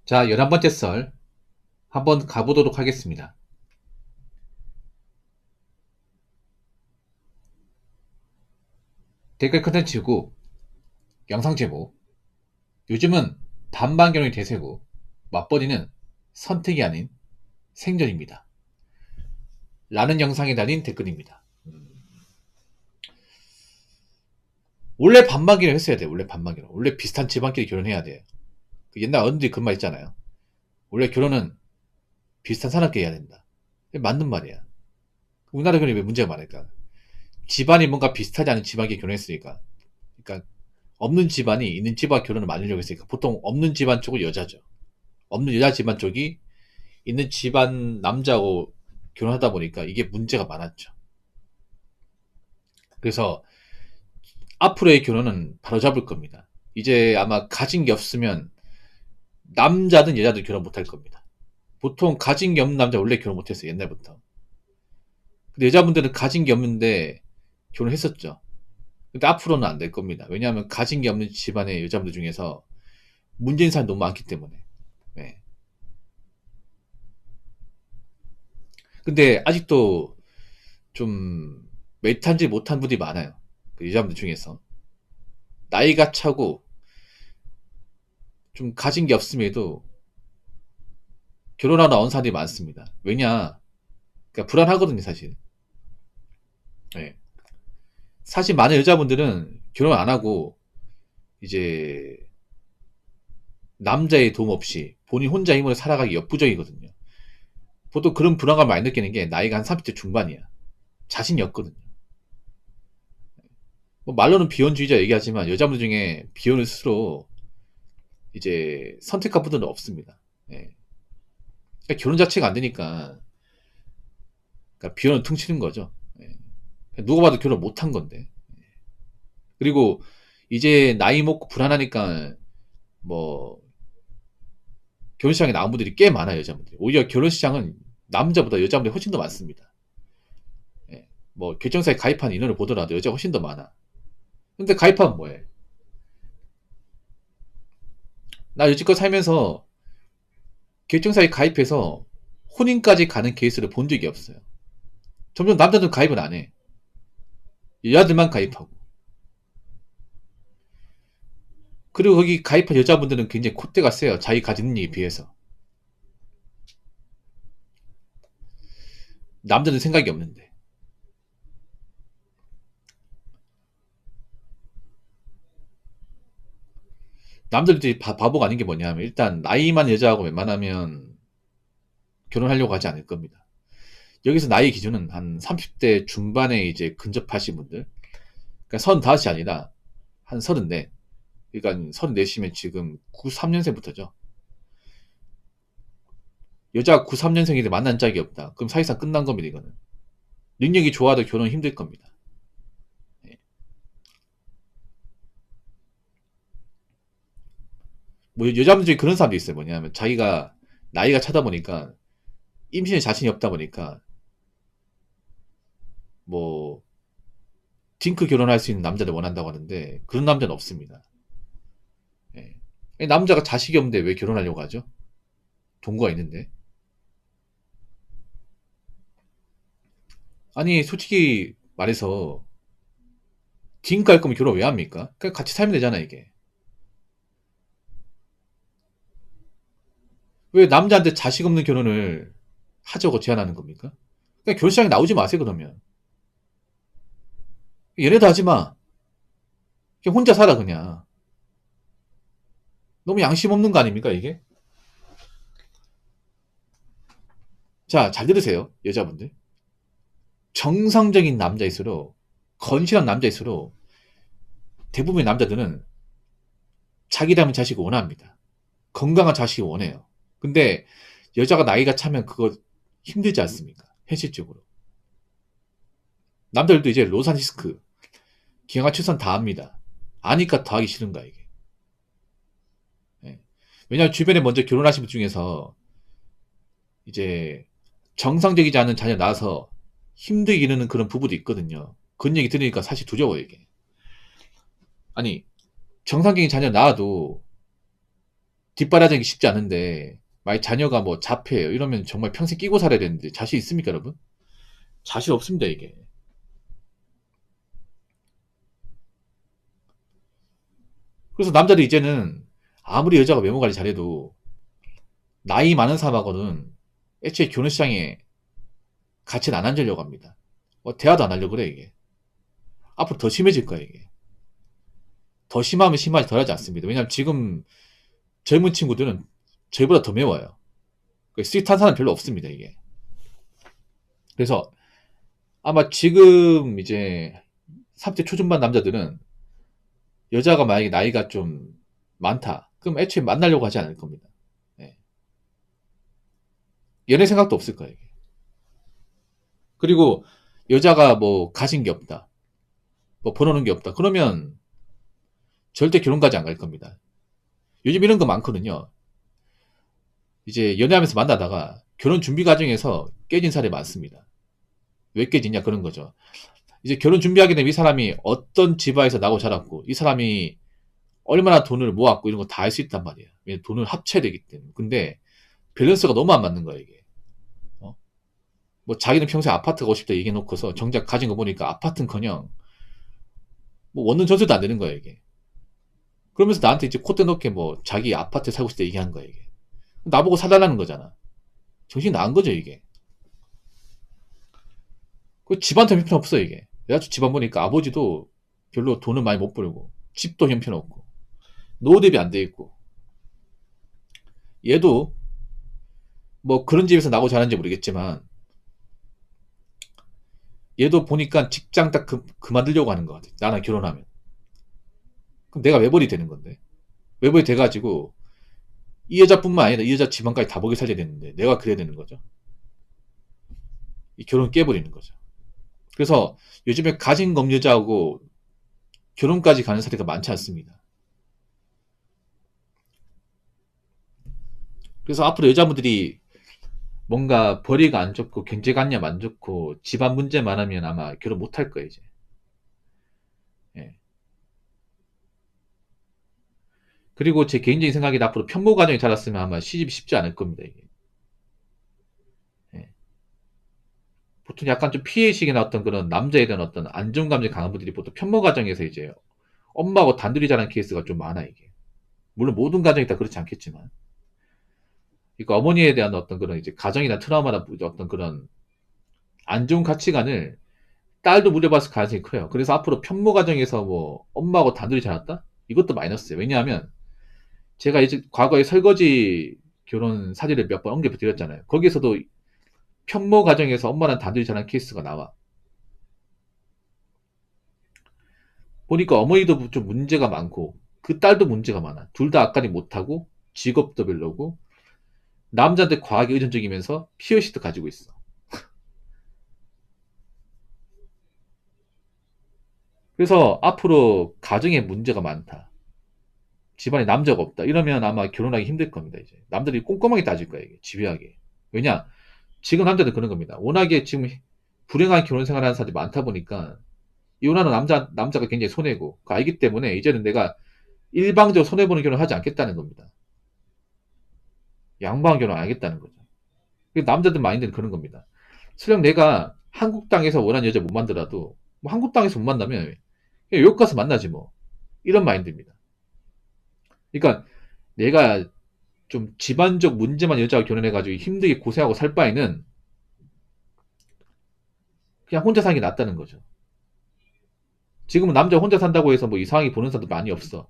자, 11번째 썰 한번 가보도록 하겠습니다. 댓글 컨텐츠고 영상 제목. 요즘은 반반경이 대세고 맞벌이는 선택이 아닌 생존입니다. 라는 영상에 달린 댓글입니다. 원래 반반기로 했어야 돼. 원래 반반기로. 원래 비슷한 집안끼리 결혼해야 돼. 옛날 어른들이 그런 말 있잖아요. 원래 결혼은 비슷한 사람끼리 해야 된다. 맞는 말이야. 우리나라 결혼이 왜 문제가 많을까? 집안이 뭔가 비슷하지 않은 집안끼리 결혼했으니까. 그러니까 없는 집안이 있는 집안 결혼을 만들려고 했으니까 보통 없는 집안 쪽은 여자죠. 없는 여자 집안 쪽이 있는 집안 남자하고 결혼하다 보니까 이게 문제가 많았죠. 그래서 앞으로의 결혼은 바로잡을 겁니다. 이제 아마 가진 게 없으면 남자든 여자든 결혼 못할 겁니다. 보통 가진 게 없는 남자 원래 결혼 못했어요. 옛날부터. 근데 여자분들은 가진 게 없는데 결혼했었죠. 근데 앞으로는 안 될 겁니다. 왜냐하면 가진 게 없는 집안의 여자분들 중에서 문제인 사람이 너무 많기 때문에. 네. 근데 아직도 좀 메이트하지 못한 분들이 많아요. 그 여자분들 중에서. 나이가 차고 좀 가진 게 없음에도 결혼하러 나온 사람들이 많습니다. 왜냐? 그러니까 불안하거든요, 사실. 네. 사실 많은 여자분들은 결혼 안 하고 이제 남자의 도움 없이 본인 혼자 힘으로 살아가기 역부족이거든요. 보통 그런 불안감을 많이 느끼는 게 나이가 한 30대 중반이야. 자신이 없거든요. 뭐 말로는 비혼주의자 얘기하지만 여자분들 중에 비혼을 스스로 이제 선택한 분들은 없습니다. 예. 그러니까 결혼 자체가 안 되니까 그러니까 비혼은 퉁치는 거죠. 예. 누가 봐도 결혼 못한 건데. 그리고 이제 나이 먹고 불안하니까 뭐 결혼시장에 나온 분들이 꽤 많아요. 여자분들이. 오히려 결혼시장은 남자보다 여자분들이 훨씬 더 많습니다. 예. 뭐 결정사에 가입한 인원을 보더라도 여자가 훨씬 더 많아. 근데 가입하면 뭐해? 나 여지껏 살면서 결정사에 가입해서 혼인까지 가는 케이스를 본 적이 없어요. 점점 남자들은 가입을 안 해. 여자들만 가입하고. 그리고 거기 가입한 여자분들은 굉장히 콧대가 세요. 자기 가진 능력에 비해서. 남자는 생각이 없는데. 남들들이 바보가 아닌 게 뭐냐면 일단 나이만 여자하고 웬만하면 결혼하려고 하지 않을 겁니다. 여기서 나이 기준은 한 30대 중반에 이제 근접하신 분들. 그러니까 35이 아니라 한 34. 그러니까 34시면 지금 93년생부터죠. 여자 93년생인데 만난 짝이 없다. 그럼 사실상 끝난 겁니다, 이거는. 능력이 좋아도 결혼 힘들 겁니다. 예. 뭐 여자분 중에 그런 사람도 있어요. 뭐냐면 자기가 나이가 차다 보니까 임신에 자신이 없다 보니까 뭐 딩크 결혼할 수 있는 남자를 원한다고 하는데 그런 남자는 없습니다. 예. 남자가 자식이 없는데 왜 결혼하려고 하죠? 동거가 있는데. 아니 솔직히 말해서 딩크 할 거면 결혼 왜 합니까? 그냥 같이 살면 되잖아 이게. 왜 남자한테 자식 없는 결혼을 하자고 제안하는 겁니까? 그냥 결혼식장에 나오지 마세요 그러면. 얘네도 하지 마. 그냥 혼자 살아 그냥. 너무 양심 없는 거 아닙니까 이게? 자, 잘 들으세요 여자분들. 정상적인 남자일수록 건실한 남자일수록 대부분의 남자들은 자기 닮은 자식을 원합니다. 건강한 자식을 원해요. 근데 여자가 나이가 차면 그거 힘들지 않습니까? 현실적으로. 남자들도 이제 로산리스크, 기형아 출산 다 합니다. 아니까 더 하기 싫은 거야 이게. 예. 왜냐하면 주변에 먼저 결혼하신 분 중에서 이제 정상적이지 않은 자녀 낳아서 힘들게 이르는 그런 부부도 있거든요. 그런 얘기 들으니까 사실 두려워요 이게. 아니 정상적인 자녀 낳아도 뒷바라지기 쉽지 않은데 만약 자녀가 뭐 자폐예요 이러면 정말 평생 끼고 살아야 되는데 자신 있습니까 여러분? 자신 없습니다 이게. 그래서 남자들 이제는 아무리 여자가 외모 관리 잘해도 나이 많은 사람하고는 애초에 결혼 시장에 같이 안 앉으려고 합니다. 대화도 안 하려고 그래 이게. 앞으로 더 심해질 거야 이게. 더 심하면 심하지 덜하지 않습니다. 왜냐하면 지금 젊은 친구들은 저희보다 더 매워요. 스윗한 사람 별로 없습니다 이게. 그래서 아마 지금 이제 30대 초중반 남자들은 여자가 만약에 나이가 좀 많다. 그럼 애초에 만나려고 하지 않을 겁니다. 예. 연애 생각도 없을 거예요. 이게. 그리고 여자가 뭐 가진 게 없다. 뭐 벌어놓은 게 없다. 그러면 절대 결혼까지 안 갈 겁니다. 요즘 이런 거 많거든요. 이제 연애하면서 만나다가 결혼 준비 과정에서 깨진 사례 많습니다. 왜 깨지냐 그런 거죠. 이제 결혼 준비하게 되면 이 사람이 어떤 집안에서 나고 자랐고 이 사람이 얼마나 돈을 모았고 이런 거 다 알 수 있단 말이에요. 왜냐면 돈을 합쳐야 되기 때문에. 근데 밸런스가 너무 안 맞는 거예요 이게. 뭐 자기는 평소에 아파트 가고 싶다 얘기해놓고서 정작 가진 거 보니까 아파트는커녕 뭐 원룸 전세도 안 되는 거예요 이게. 그러면서 나한테 이제 콧대 넣게 뭐 자기 아파트 살고 싶다 얘기한 거예요 이게. 나보고 사달라는 거잖아. 정신 나간 거죠 이게. 그 집안도 형편없어 이게. 내가 집안 보니까 아버지도 별로 돈을 많이 못 벌고 집도 형편없고 노후 대비 안 돼 있고 얘도 뭐 그런 집에서 나고 자랐는지 모르겠지만 얘도 보니까 직장 딱 그만두려고 하는 것 같아. 나랑 결혼하면. 그럼 내가 외벌이 되는 건데. 외벌이 돼가지고 이 여자뿐만 아니라 이 여자 집안까지 다 먹여 살려야 되는데 내가 그래야 되는 거죠. 이 결혼 깨버리는 거죠. 그래서 요즘에 가진 검 여자하고 결혼까지 가는 사례가 많지 않습니다. 그래서 앞으로 여자분들이 뭔가 벌이가 안 좋고 경제관념 안 좋고 집안 문제만 하면 아마 결혼 못 할 거예요 이제. 예. 그리고 제 개인적인 생각에 앞으로 편모 가정이 자랐으면 아마 시집이 쉽지 않을 겁니다 이게. 예. 보통 약간 좀 피해의식이 나왔던 그런 남자에 대한 어떤 안정감이 강한 분들이 보통 편모 가정에서 이제 엄마하고 단둘이 자란 케이스가 좀 많아 이게. 물론 모든 가정이 다 그렇지 않겠지만. 그러니까 어머니에 대한 어떤 그런 이제 가정이나 트라우마나 어떤 그런 안 좋은 가치관을 딸도 물려받을 가능성이 커요. 그래서 앞으로 편모 가정에서 뭐 엄마하고 단둘이 자랐다? 이것도 마이너스예요. 왜냐하면 제가 이제 과거에 설거지 결혼 사례를 몇 번 언급해 드렸잖아요. 거기에서도 편모 가정에서 엄마랑 단둘이 자란 케이스가 나와. 보니까 어머니도 좀 문제가 많고 그 딸도 문제가 많아. 둘 다 앞가림 못하고 직업도 별로고 남자한테 과하게 의존적이면서 피해의식도 가지고 있어. 그래서 앞으로 가정에 문제가 많다. 집안에 남자가 없다. 이러면 아마 결혼하기 힘들 겁니다. 이제 남들이 꼼꼼하게 따질 거예요. 이게 집요하게. 왜냐? 지금 남자들 그런 겁니다. 워낙에 지금 불행한 결혼 생활하는 사람들이 많다 보니까 이혼하는 남자가 굉장히 손해고 그거 알기 때문에 이제는 내가 일방적으로 손해보는 결혼을 하지 않겠다는 겁니다. 양방 결혼 안 하겠다는 거죠. 남자들 마인드는 그런 겁니다. 설령 내가 한국 땅에서 원하는 여자 못 만나더라도 뭐 한국 땅에서 못 만나면 그냥 외국 가서 만나지 뭐 이런 마인드입니다. 그러니까 내가 좀 집안적 문제만 여자와 결혼해가지고 힘들게 고생하고 살 바에는 그냥 혼자 사는 게 낫다는 거죠. 지금은 남자 혼자 산다고 해서 뭐 이상하게 보는 사람도 많이 없어.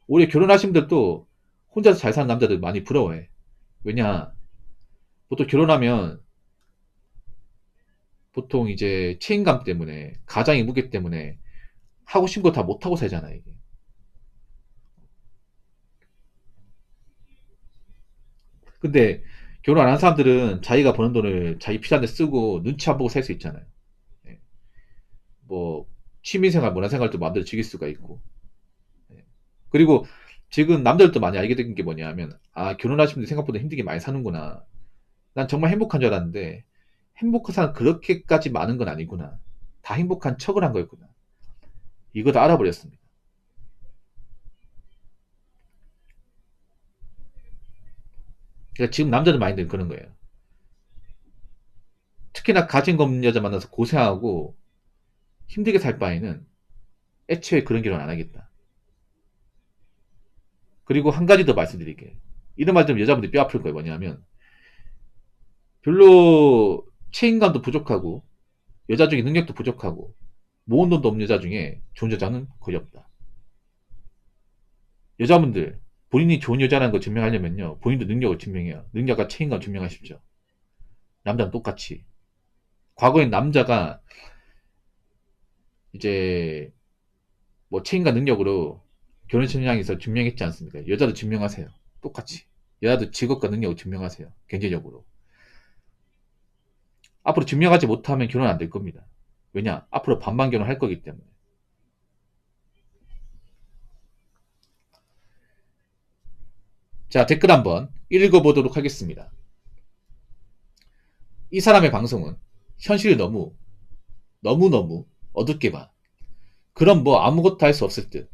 오히려 결혼하신 분들도 혼자서 잘 사는 남자들 많이 부러워해. 왜냐, 보통 결혼하면 보통 이제 책임감 때문에 가장의 무게 때문에 하고 싶은 거 다 못하고 살잖아 이게. 근데 결혼 안 한 사람들은 자기가 버는 돈을 자기 필요한 데 쓰고 눈치 안 보고 살 수 있잖아요. 예. 뭐 취미생활, 문화생활도 마음대로 즐길 수가 있고. 예. 그리고 지금 남들도 많이 알게 된 게 뭐냐면 아 결혼하신 분들 생각보다 힘들게 많이 사는구나. 난 정말 행복한 줄 알았는데 행복한 사람 그렇게까지 많은 건 아니구나. 다 행복한 척을 한 거였구나. 이거 다 알아버렸습니다. 그러니까 지금 남자들 마인드는 그런 거예요. 특히나 가진 거 없는 여자 만나서 고생하고 힘들게 살 바에는 애초에 그런 결혼 안 하겠다. 그리고 한 가지 더 말씀드릴게요. 이런 말 들으면 여자분들이 뼈 아플 거예요. 뭐냐면 별로 책임감도 부족하고 여자 중에 능력도 부족하고 모은 돈도 없는 여자 중에 좋은 여자는 거의 없다. 여자분들 본인이 좋은 여자라는 걸 증명하려면요. 본인도 능력을 증명해요. 능력과 책임감 증명하십시오. 남자는 똑같이. 과거엔 남자가 이제 뭐 책임과 능력으로 결혼 현장에서 증명했지 않습니까? 여자도 증명하세요. 똑같이. 여자도 직업과 능력을 증명하세요. 경제적으로. 앞으로 증명하지 못하면 결혼 안 될 겁니다. 왜냐? 앞으로 반반 결혼할 거기 때문에. 자, 댓글 한번 읽어보도록 하겠습니다. 이 사람의 방송은 현실을 너무너무 어둡게 봐. 그럼 뭐 아무것도 할 수 없을 듯.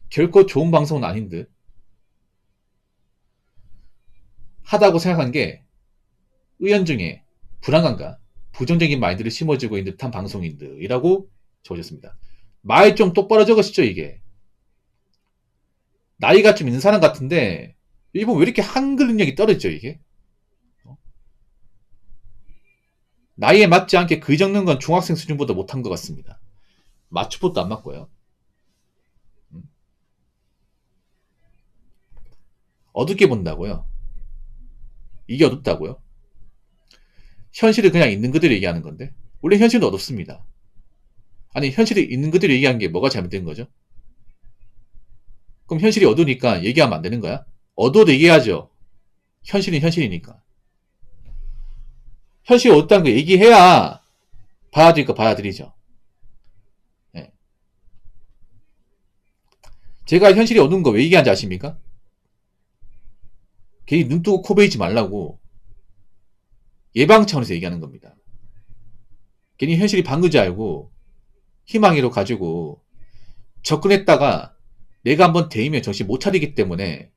결코 좋은 방송은 아닌 듯. 하다고 생각한 게 의연중에 불안감과 부정적인 마인드를 심어주고 있는 듯한 방송인 듯이라고 적어줬습니다. 말 좀 똑바로 적으시죠, 이게. 나이가 좀 있는 사람 같은데 일본 왜 이렇게 한글 능력이 떨어지죠, 이게? 나이에 맞지 않게 글 적는 건 중학생 수준보다 못한 것 같습니다. 맞춤법도 안 맞고요. 어둡게 본다고요? 이게 어둡다고요? 현실을 그냥 있는 그대로 얘기하는 건데 원래 현실은 어둡습니다. 아니 현실이 있는 그대로 얘기한 게 뭐가 잘못된 거죠? 그럼 현실이 어두우니까 얘기하면 안 되는 거야? 어두워도 얘기해야죠. 현실은 현실이니까. 현실이 어둡다는 거 얘기해야 받아들일 거 받아들이죠. 네. 제가 현실이 어두운 거 왜 얘기하는지 아십니까? 괜히 눈 뜨고 코 베이지 말라고 예방 차원에서 얘기하는 겁니다. 괜히 현실이 방긋지 알고 희망이로 가지고 접근했다가 내가 한번 데이면 정신 못 차리기 때문에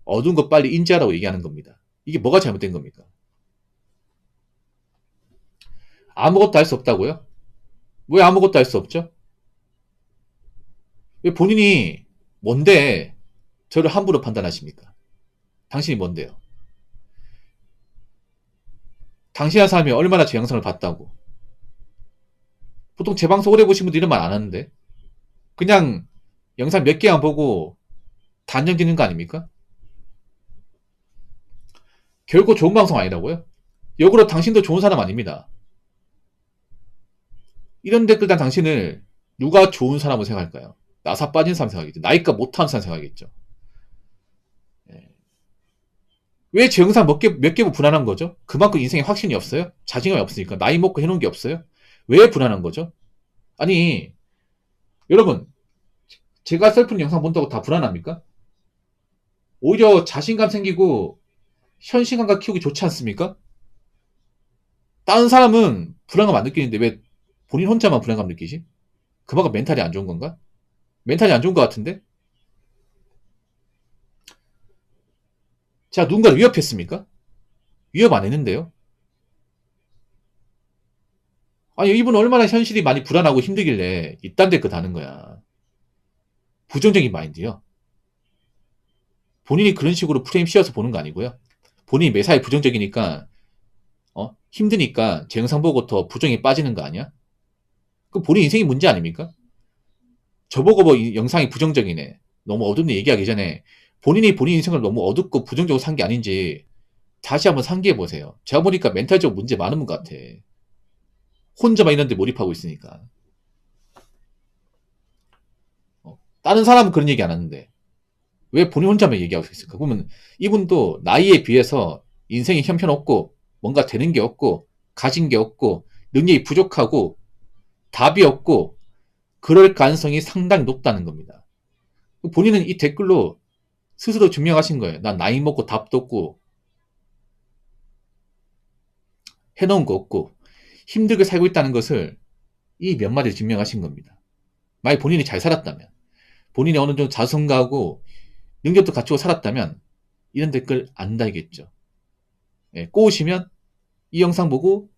어두운 거 빨리 인지하라고 얘기하는 겁니다. 이게 뭐가 잘못된 겁니까? 아무것도 할 수 없다고요? 왜 아무것도 할 수 없죠? 왜 본인이 뭔데 저를 함부로 판단하십니까? 당신이 뭔데요? 당신한 사람이 얼마나 제 영상을 봤다고. 보통 제 방송 오래 보신 분들 이런 말 안 하는데 그냥 영상 몇 개만 보고 단정 짓는 거 아닙니까? 결코 좋은 방송 아니라고요? 역으로 당신도 좋은 사람 아닙니다. 이런 댓글 단 당신을 누가 좋은 사람으로 생각할까요? 나사 빠진 사람 생각하겠죠. 나이가 못하는 사람 생각하겠죠. 왜 제 영상 몇 개 보고 불안한 거죠? 그만큼 인생에 확신이 없어요? 자신감이 없으니까. 나이 먹고 해놓은 게 없어요? 왜 불안한 거죠? 아니, 여러분, 제가 셀프 영상 본다고 다 불안합니까? 오히려 자신감 생기고 현실감각 키우기 좋지 않습니까? 다른 사람은 불안감 안 느끼는데 왜 본인 혼자만 불안감 느끼지? 그만큼 멘탈이 안 좋은 건가? 멘탈이 안 좋은 것 같은데? 제가 누군가를 위협했습니까? 위협 안 했는데요? 아니, 이분 얼마나 현실이 많이 불안하고 힘들길래 이딴 댓글 다는 거야. 부정적인 마인드요. 본인이 그런 식으로 프레임 씌워서 보는 거 아니고요. 본인이 매사에 부정적이니까 힘드니까 제 영상 보고 더 부정에 빠지는 거 아니야? 그 본인 인생이 문제 아닙니까? 저보고 뭐 영상이 부정적이네. 너무 어둡네 얘기하기 전에 본인이 본인 인생을 너무 어둡고 부정적으로 산 게 아닌지 다시 한번 상기해 보세요. 제가 보니까 멘탈적 문제 많은 분 같아. 혼자만 이런 데 몰입하고 있으니까. 다른 사람은 그런 얘기 안 하는데 왜 본인 혼자만 얘기하고 있을까? 그러면 이분도 나이에 비해서 인생이 형편없고 뭔가 되는 게 없고 가진 게 없고 능력이 부족하고 답이 없고 그럴 가능성이 상당히 높다는 겁니다. 본인은 이 댓글로 스스로 증명하신 거예요. 난 나이 먹고 답도 없고 해놓은 거 없고 힘들게 살고 있다는 것을 이 몇 마디를 증명하신 겁니다. 만약 본인이 잘 살았다면 본인이 어느 정도 자성가하고 능력도 갖추고 살았다면 이런 댓글 안 달겠죠. 예, 꼬우시면 이 영상 보고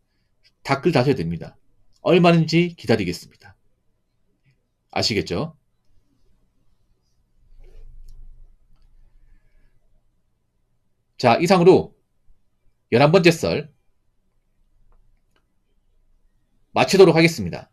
댓글 다셔도 됩니다. 얼마든지 기다리겠습니다. 아시겠죠? 자, 이상으로 11번째 썰 마치도록 하겠습니다.